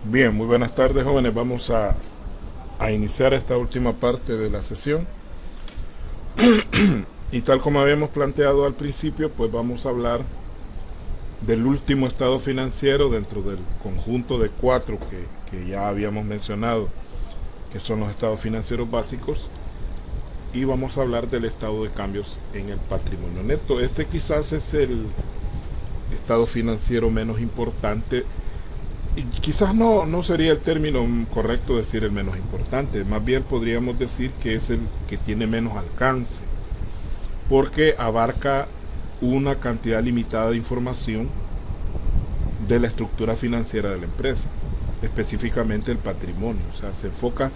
Bien, muy buenas tardes, jóvenes. Vamos a iniciar esta última parte de la sesión. Y tal como habíamos planteado al principio, pues vamos a hablar del último estado financiero dentro del conjunto de cuatro que ya habíamos mencionado, que son los estados financieros básicos. Y vamos a hablar del estado de cambios en el patrimonio neto. Este quizás es el estado financiero menos importante. Y quizás no sería el término correcto decir el menos importante, más bien podríamos decir que es el que tiene menos alcance, porque abarca una cantidad limitada de información de la estructura financiera de la empresa, específicamente el patrimonio, o sea, se enfoca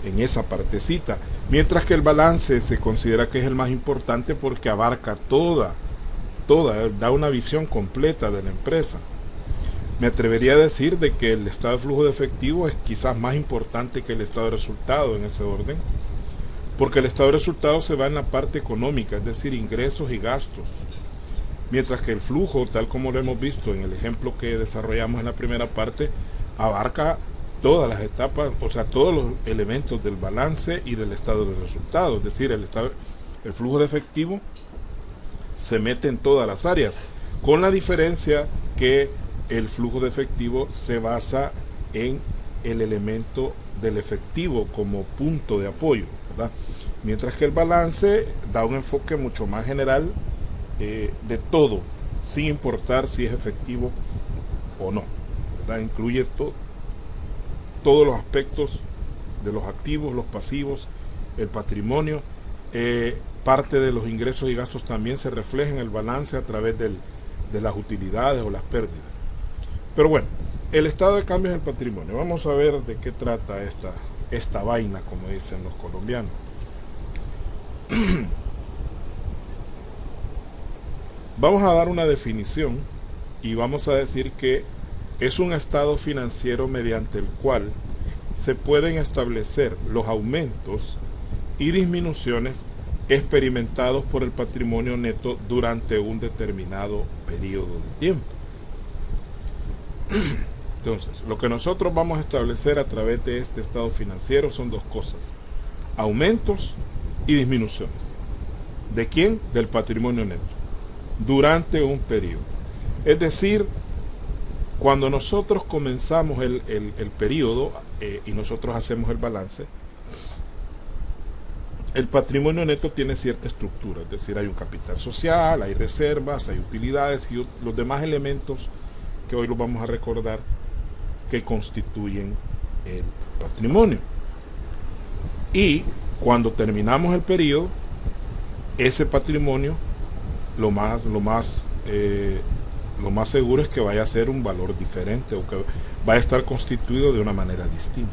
en esa partecita, mientras que el balance se considera que es el más importante porque abarca toda, da una visión completa de la empresa. Me atrevería a decir de que el estado de flujo de efectivo es quizás más importante que el estado de resultado en ese orden, porque el estado de resultado se va en la parte económica, es decir, ingresos y gastos, mientras que el flujo, tal como lo hemos visto en el ejemplo que desarrollamos en la primera parte, abarca todas las etapas, o sea, todos los elementos del balance y del estado de resultado, es decir, el flujo de efectivo se mete en todas las áreas, con la diferencia que el flujo de efectivo se basa en el elemento del efectivo como punto de apoyo, ¿verdad? Mientras que el balance da un enfoque mucho más general de todo, sin importar si es efectivo o no, ¿verdad? Incluye todos los aspectos de los activos, los pasivos, el patrimonio. Parte de los ingresos y gastos también se refleja en el balance a través de las utilidades o las pérdidas. Pero bueno, el estado de cambios en el patrimonio. Vamos a ver de qué trata esta vaina, como dicen los colombianos. Vamos a dar una definición y vamos a decir que es un estado financiero mediante el cual se pueden establecer los aumentos y disminuciones experimentados por el patrimonio neto durante un determinado periodo de tiempo. Entonces, lo que nosotros vamos a establecer a través de este estado financiero son dos cosas: aumentos y disminuciones. ¿De quién? Del patrimonio neto, durante un periodo. Es decir, cuando nosotros comenzamos el periodo y nosotros hacemos el balance, el patrimonio neto tiene cierta estructura, es decir, hay un capital social, hay reservas, hay utilidades y los demás elementos que hoy los vamos a recordar que constituyen el patrimonio. Y cuando terminamos el periodo, ese patrimonio lo más seguro es que vaya a ser un valor diferente o que vaya a estar constituido de una manera distinta.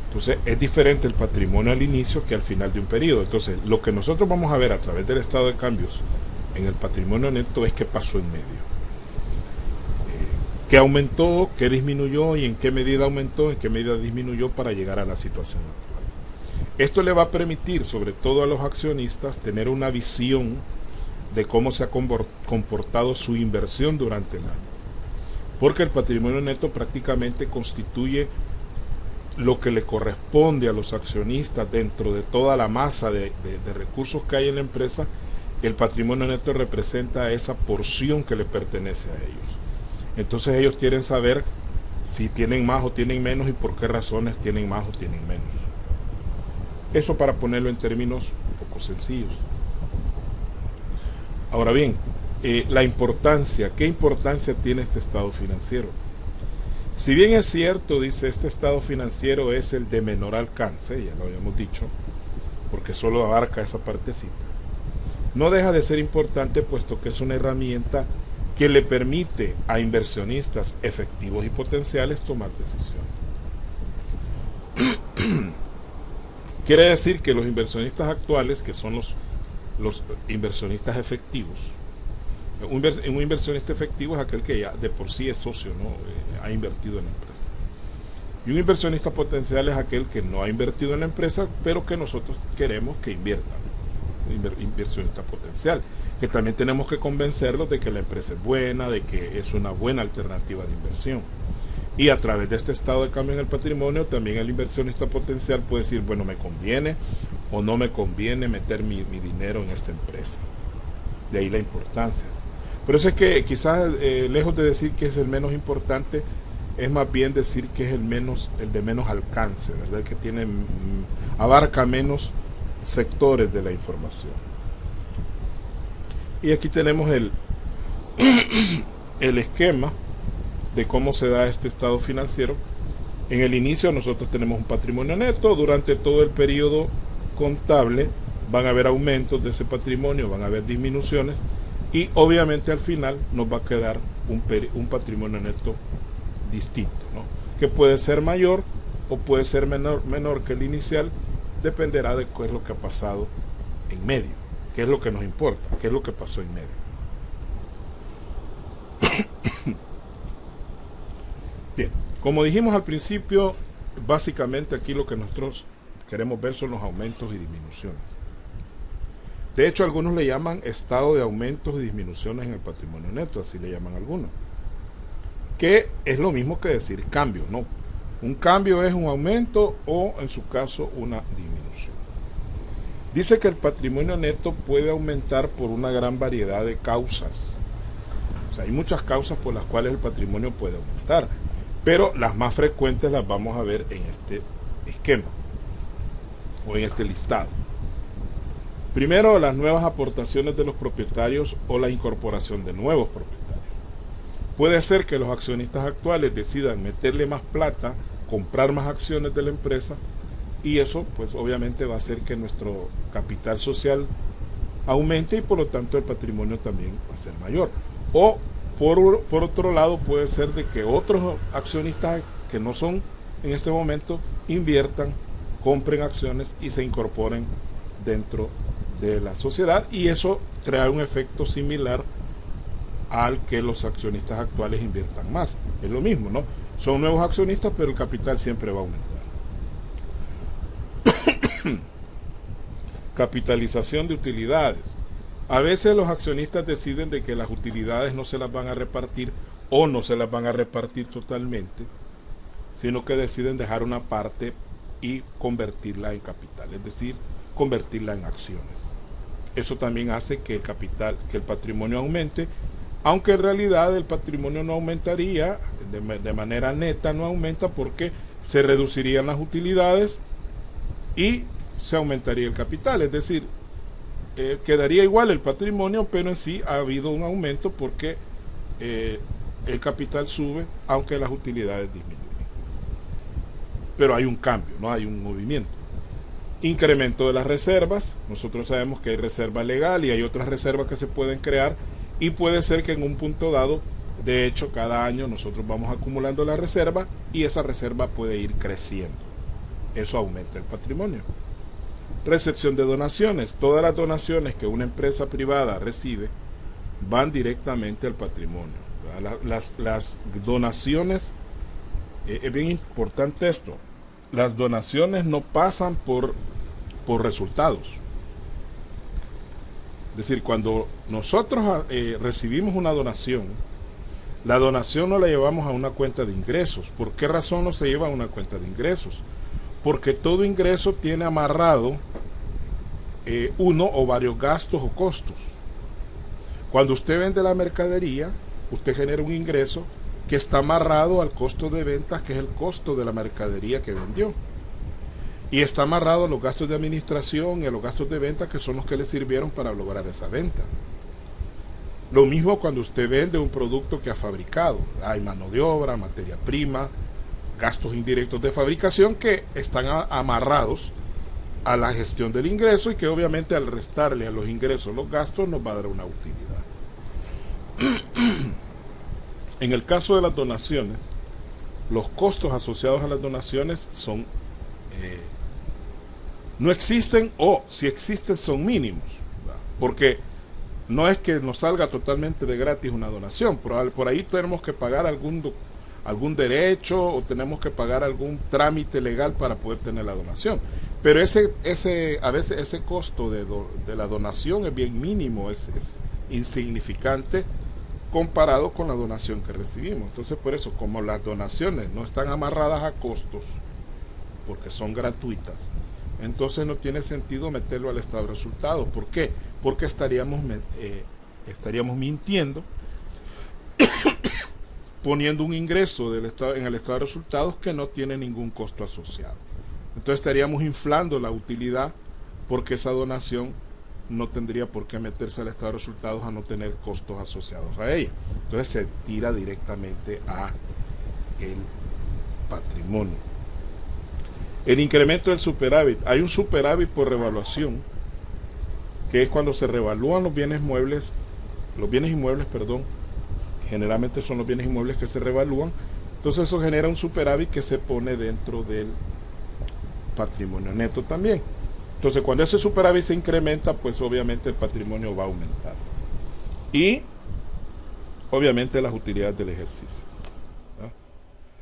Entonces es diferente el patrimonio al inicio que al final de un periodo. Entonces lo que nosotros vamos a ver a través del estado de cambios en el patrimonio neto es qué pasó en medio, qué aumentó, qué disminuyó y en qué medida aumentó, en qué medida disminuyó para llegar a la situación actual. Esto le va a permitir, sobre todo a los accionistas, tener una visión de cómo se ha comportado su inversión durante el año, porque el patrimonio neto prácticamente constituye lo que le corresponde a los accionistas dentro de toda la masa de recursos que hay en la empresa. El patrimonio neto representa esa porción que le pertenece a ellos. Entonces ellos quieren saber si tienen más o tienen menos y por qué razones tienen más o tienen menos. Eso para ponerlo en términos un poco sencillos. Ahora bien, la importancia, ¿qué importancia tiene este estado financiero? Si bien es cierto, dice, este estado financiero es el de menor alcance, ya lo habíamos dicho, porque solo abarca esa partecita, no deja de ser importante puesto que es una herramienta que le permite a inversionistas efectivos y potenciales tomar decisiones. Quiere decir que los inversionistas actuales, que son los inversionistas efectivos, un inversionista efectivo es aquel que ya de por sí es socio, ¿no? Ha invertido en la empresa. Y un inversionista potencial es aquel que no ha invertido en la empresa, pero que nosotros queremos que inviertan. Inversionista potencial, que también tenemos que convencerlos de que la empresa es buena, de que es una buena alternativa de inversión. Y a través de este estado de cambio en el patrimonio, también el inversionista potencial puede decir, bueno, me conviene o no me conviene meter mi dinero en esta empresa. De ahí la importancia. Por eso es que quizás, lejos de decir que es el menos importante, es más bien decir que es el de menos alcance, ¿verdad? El que tiene, abarca menos sectores de la información. Y aquí tenemos el esquema de cómo se da este estado financiero. En el inicio nosotros tenemos un patrimonio neto. Durante todo el periodo contable van a haber aumentos de ese patrimonio, van a haber disminuciones, y obviamente al final nos va a quedar un patrimonio neto distinto, ¿no? Que puede ser mayor o puede ser menor que el inicial, dependerá de qué es lo que ha pasado en medio, qué es lo que nos importa, qué es lo que pasó en medio. Bien, como dijimos al principio, básicamente aquí lo que nosotros queremos ver son los aumentos y disminuciones. De hecho, algunos le llaman estado de aumentos y disminuciones en el patrimonio neto, así le llaman algunos, que es lo mismo que decir cambio, ¿no? Un cambio es un aumento o, en su caso, una disminución. Dice que el patrimonio neto puede aumentar por una gran variedad de causas. O sea, hay muchas causas por las cuales el patrimonio puede aumentar, pero las más frecuentes las vamos a ver en este esquema o en este listado. Primero, las nuevas aportaciones de los propietarios o la incorporación de nuevos propietarios. Puede ser que los accionistas actuales decidan meterle más plata, comprar más acciones de la empresa, y eso pues obviamente va a hacer que nuestro capital social aumente y por lo tanto el patrimonio también va a ser mayor. O por otro lado puede ser de que otros accionistas que no son en este momento inviertan, compren acciones y se incorporen dentro de la sociedad, y eso crea un efecto similar al que los accionistas actuales inviertan más. Es lo mismo, ¿no? Son nuevos accionistas, pero el capital siempre va a aumentar. Capitalización de utilidades. A veces los accionistas deciden de que las utilidades no se las van a repartir o no se las van a repartir totalmente, sino que deciden dejar una parte y convertirla en capital, es decir, convertirla en acciones. Eso también hace que el patrimonio aumente, aunque en realidad el patrimonio no aumentaría, de manera neta no aumenta, porque se reducirían las utilidades y se aumentaría el capital, es decir, quedaría igual el patrimonio, pero en sí ha habido un aumento porque el capital sube, aunque las utilidades disminuyen. Pero hay un cambio, no hay un movimiento. Incremento de las reservas. Nosotros sabemos que hay reserva legal y hay otras reservas que se pueden crear, y puede ser que en un punto dado, de hecho cada año nosotros vamos acumulando la reserva y esa reserva puede ir creciendo. Eso aumenta el patrimonio. Recepción de donaciones. Todas las donaciones que una empresa privada recibe van directamente al patrimonio. Las donaciones, es bien importante esto, las donaciones no pasan por resultados. Es decir, cuando nosotros recibimos una donación, la donación no la llevamos a una cuenta de ingresos. ¿Por qué razón no se lleva a una cuenta de ingresos? Porque todo ingreso tiene amarrado uno o varios gastos o costos. Cuando usted vende la mercadería, usted genera un ingreso que está amarrado al costo de ventas, que es el costo de la mercadería que vendió. Y está amarrado a los gastos de administración y a los gastos de venta, que son los que le sirvieron para lograr esa venta. Lo mismo cuando usted vende un producto que ha fabricado. Hay mano de obra, materia prima, gastos indirectos de fabricación que están amarrados a la gestión del ingreso, y que obviamente al restarle a los ingresos los gastos nos va a dar una utilidad. En el caso de las donaciones, los costos asociados a las donaciones son no existen, o si existen son mínimos, ¿verdad? Porque no es que nos salga totalmente de gratis una donación. Por ahí tenemos que pagar algún derecho o tenemos que pagar algún trámite legal para poder tener la donación. Pero a veces ese costo de la donación es bien mínimo, es insignificante comparado con la donación que recibimos. Entonces, por eso, como las donaciones no están amarradas a costos, porque son gratuitas, entonces no tiene sentido meterlo al estado de resultados. ¿Por qué? Porque estaríamos mintiendo, poniendo un ingreso del estado, en el estado de resultados que no tiene ningún costo asociado. Entonces estaríamos inflando la utilidad, porque esa donación no tendría por qué meterse al estado de resultados a no tener costos asociados a ella. Entonces se tira directamente a el patrimonio. El incremento del superávit. Hay un superávit por revaluación, que es cuando se revalúan los bienes inmuebles, generalmente son los bienes inmuebles que se revalúan. Entonces eso genera un superávit que se pone dentro del patrimonio neto también. Entonces cuando ese superávit se incrementa, pues obviamente el patrimonio va a aumentar. Y obviamente las utilidades del ejercicio.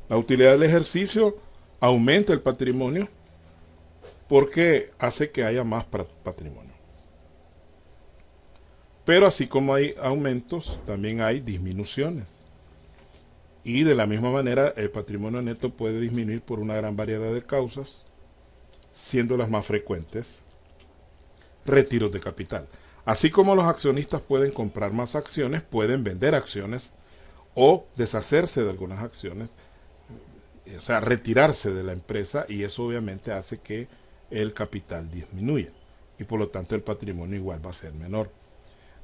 La utilidad del ejercicio aumenta el patrimonio porque hace que haya más patrimonio. Pero así como hay aumentos, también hay disminuciones. Y de la misma manera el patrimonio neto puede disminuir por una gran variedad de causas, siendo las más frecuentes retiros de capital. Así como los accionistas pueden comprar más acciones, pueden vender acciones o deshacerse de algunas acciones, o sea, retirarse de la empresa, y eso obviamente hace que el capital disminuya y por lo tanto el patrimonio igual va a ser menor.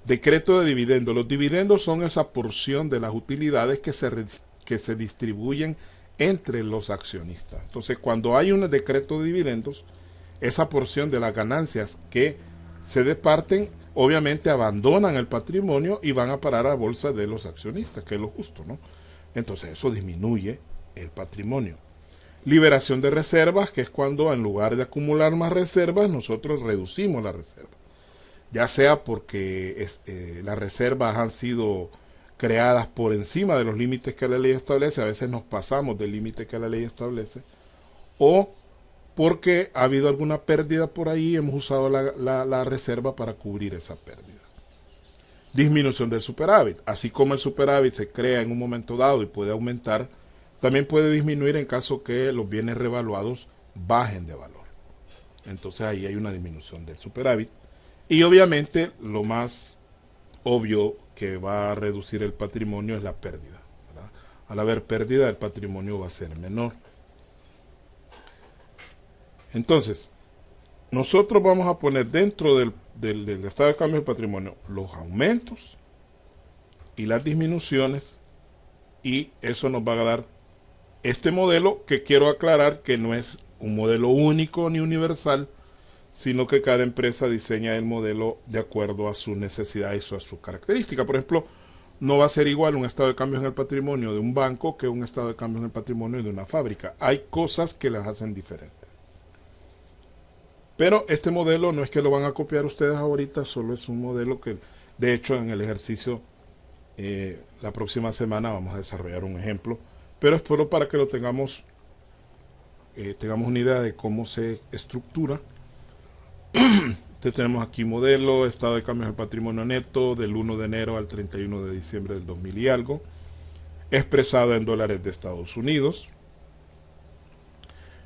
Decreto de dividendos. Los dividendos son esa porción de las utilidades que se distribuyen entre los accionistas. Entonces, cuando hay un decreto de dividendos, esa porción de las ganancias que se departen, obviamente abandonan el patrimonio y van a parar a la bolsa de los accionistas, que es lo justo, ¿no? Entonces, eso disminuye el patrimonio. Liberación de reservas, que es cuando en lugar de acumular más reservas, nosotros reducimos la reserva. Ya sea porque las reservas han sido creadas por encima de los límites que la ley establece, a veces nos pasamos del límite que la ley establece, o porque ha habido alguna pérdida por ahí y hemos usado la reserva para cubrir esa pérdida. Disminución del superávit. Así como el superávit se crea en un momento dado y puede aumentar, también puede disminuir en caso que los bienes revaluados bajen de valor. Entonces ahí hay una disminución del superávit. Y obviamente lo más obvio que va a reducir el patrimonio es la pérdida, ¿verdad? Al haber pérdida, el patrimonio va a ser menor. Entonces, nosotros vamos a poner dentro del estado de cambio del patrimonio los aumentos y las disminuciones, y eso nos va a dar este modelo, que quiero aclarar que no es un modelo único ni universal, sino que cada empresa diseña el modelo de acuerdo a sus necesidades o a sus características. Por ejemplo, no va a ser igual un estado de cambios en el patrimonio de un banco que un estado de cambios en el patrimonio de una fábrica. Hay cosas que las hacen diferentes. Pero este modelo no es que lo van a copiar ustedes ahorita, solo es un modelo que, de hecho, en el ejercicio la próxima semana vamos a desarrollar un ejemplo, pero espero para que lo tengamos una idea de cómo se estructura. Entonces tenemos aquí modelo, estado de cambios del patrimonio neto del 1 de enero al 31 de diciembre del 2000 y algo, expresado en dólares de Estados Unidos.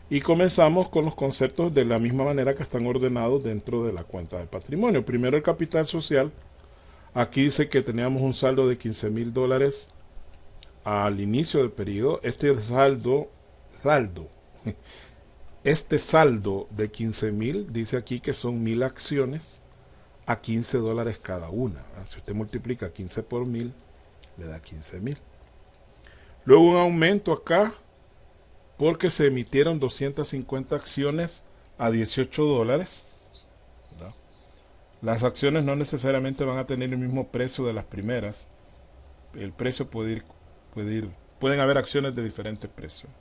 Y comenzamos con los conceptos de la misma manera que están ordenados dentro de la cuenta de patrimonio. Primero el capital social. Aquí dice que teníamos un saldo de $15,000 al inicio del periodo. Este saldo de 15,000 dice aquí que son 1,000 acciones a $15 cada una. Si usted multiplica 15 por 1,000, le da 15,000. Luego un aumento acá porque se emitieron 250 acciones a $18. ¿Verdad? Las acciones no necesariamente van a tener el mismo precio de las primeras. El precio pueden haber acciones de diferentes precios.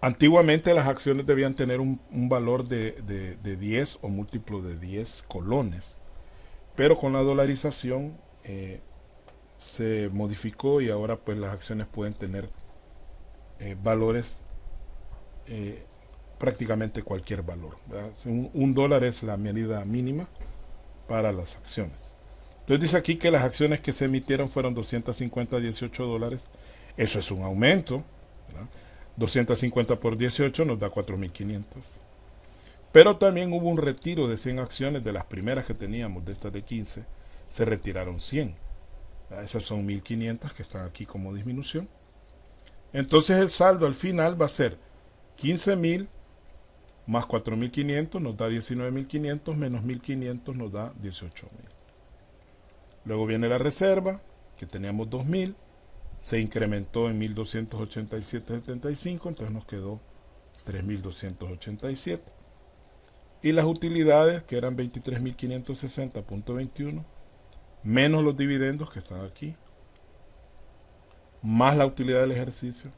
Antiguamente las acciones debían tener un valor de 10 o múltiplo de 10 colones, pero con la dolarización se modificó y ahora pues las acciones pueden tener valores, prácticamente cualquier valor, ¿verdad? $1 es la medida mínima para las acciones. Entonces dice aquí que las acciones que se emitieron fueron 250,18 dólares. Eso es un aumento, ¿verdad? 250 por 18 nos da 4.500. Pero también hubo un retiro de 100 acciones de las primeras que teníamos, de estas de 15. Se retiraron 100. Esas son 1.500 que están aquí como disminución. Entonces el saldo al final va a ser 15.000 más 4.500 nos da 19.500, menos 1.500 nos da 18.000. Luego viene la reserva, que teníamos 2.000, se incrementó en 1.287,75, entonces nos quedó 3.287. Y las utilidades, que eran 23.560,21, menos los dividendos que están aquí, más la utilidad del ejercicio,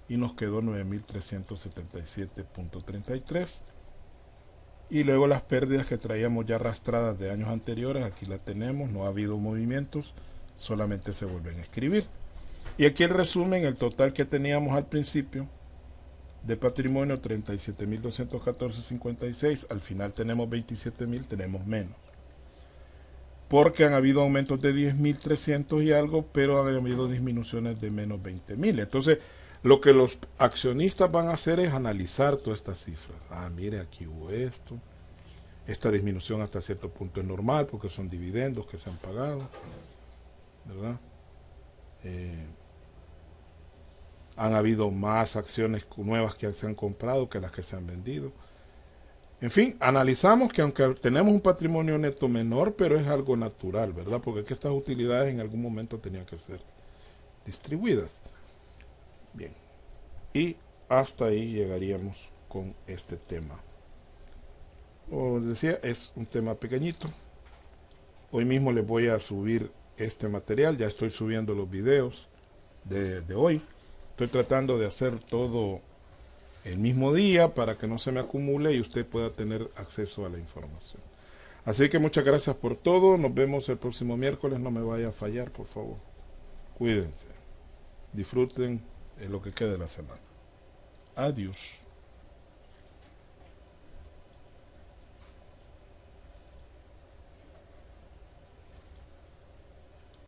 y nos quedó 9.377,33. Y luego las pérdidas que traíamos ya arrastradas de años anteriores, aquí la tenemos, no ha habido movimientos, solamente se vuelven a escribir. Y aquí el resumen, el total que teníamos al principio de patrimonio, 37.214,56, al final tenemos 27.000, tenemos menos. Porque han habido aumentos de 10.300 y algo, pero han habido disminuciones de menos 20.000. Entonces, lo que los accionistas van a hacer es analizar todas estas cifras. Mire, aquí hubo esto. Esta disminución hasta cierto punto es normal porque son dividendos que se han pagado, ¿verdad? Han habido más acciones nuevas que se han comprado que las que se han vendido. En fin, analizamos que aunque tenemos un patrimonio neto menor, pero es algo natural, ¿verdad? Porque es que estas utilidades en algún momento tenían que ser distribuidas. Bien, y hasta ahí llegaríamos con este tema. Como les decía, es un tema pequeñito. Hoy mismo les voy a subir este material, ya estoy subiendo los videos de hoy. Estoy tratando de hacer todo el mismo día para que no se me acumule y usted pueda tener acceso a la información. Así que muchas gracias por todo. Nos vemos el próximo miércoles. No me vaya a fallar, por favor. Cuídense. Disfruten lo que quede de la semana. Adiós.